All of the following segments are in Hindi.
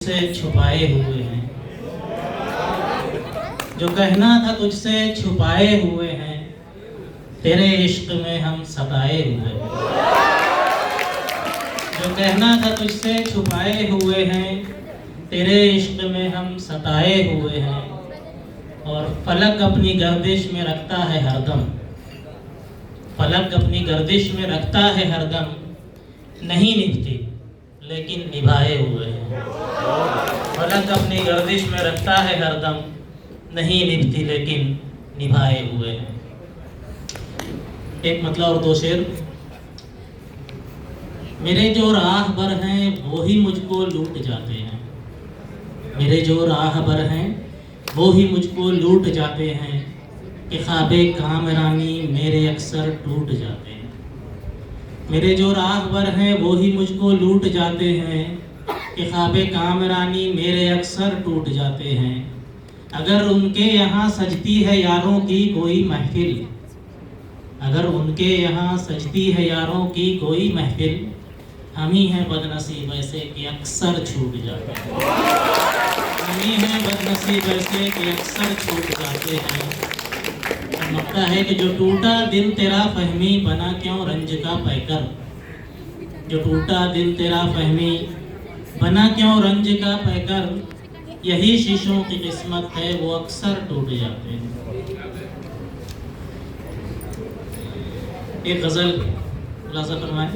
से छुपाए हुए हैं, जो कहना था तुझसे छुपाए हुए हैं, तेरे इश्क में हम सताए हुए हैं। जो कहना था तुझसे छुपाए हुए हैं, तेरे इश्क में हम सताए हुए हैं। और फलक अपनी गर्दिश में रखता है हरदम, फलक अपनी गर्दिश में रखता है हरदम, नहीं निभती लेकिन निभाए हुए हैं। फलक अपनी गर्दिश में रखता है हरदम, नहीं निभती लेकिन निभाए हुए हैं। एक मतलब और दो शेर। मेरे जो राहबर हैं वो ही मुझको लूट जाते हैं, मेरे जो राहबर हैं वो ही मुझको लूट जाते हैं, कि ख्वाबे कामरानी मेरे अक्सर टूट जाते हैं। मेरे जो राहबर हैं वो ही मुझको लूट जाते हैं, कि ख्वाबे कामरानी मेरे अक्सर टूट जाते हैं। अगर उनके यहाँ सजती है यारों की कोई महफिल, अगर उनके यहाँ सजती है यारों की कोई महफिल, हम ही हैं बदनसीब ऐसे कि अक्सर छूट जाते हैं। हम ही हैं बदनसीब ऐसे कि अक्सर छूट जाते हैं। मक्का है कि जो टूटा दिल तेरा फहमी बना क्यों रंज का पैकर, जो टूटा दिल तेरा फहमी बना क्यों रंज का पैकर, यही शीशों की किस्मत है वो अक्सर टूट जाते हैं। एक गजल खुलासा फरमाए।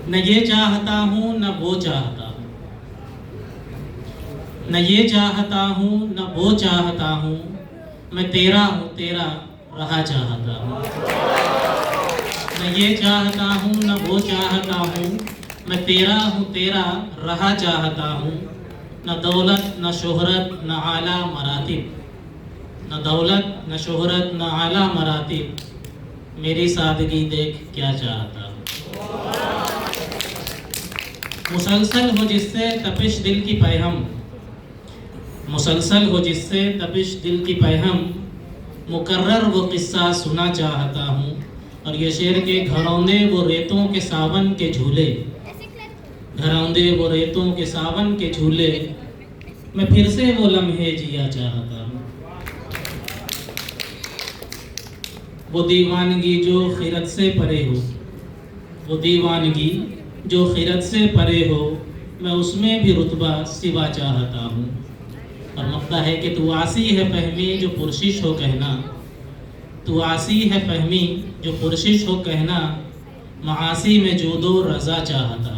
न ये चाहता हूँ न वो चाहता हूँ, न ये चाहता हूँ न वो चाहता हूँ, मैं तेरा हूँ तेरा रहा चाहता हूँ। न ये चाहता हूँ न वो चाहता हूँ, मैं तेरा हूँ तेरा रहा चाहता हूँ। न दौलत न शोहरत न आला मरातिब, न दौलत न शोहरत न आला मरातिब, मेरी सादगी देख क्या चाहता हूँ। मुसलसल हो जिससे तपिश दिल की पैहम, मुसलसल हो जिससे तपिश दिल की पैहम, मुकर्रर वो किस्सा सुना चाहता हूँ। और ये शेर के घरौंदे वो रेतों के सावन के झूले, घरौंदे वो रेतों के सावन के झूले, मैं फिर से वो लम्हे जिया चाहता हूँ। वो दीवानगी जो खिरत से परे हो, वो दीवानगी जो खिरत से परे हो, मैं उसमें भी रुतबा सिवा चाहता हूँ। और मक्ता है कि तू आसी है फहमी जो पुरशिश हो कहना, तू आसी है फहमी जो पुरशिश हो कहना, मासी में जो दो रज़ा चाहता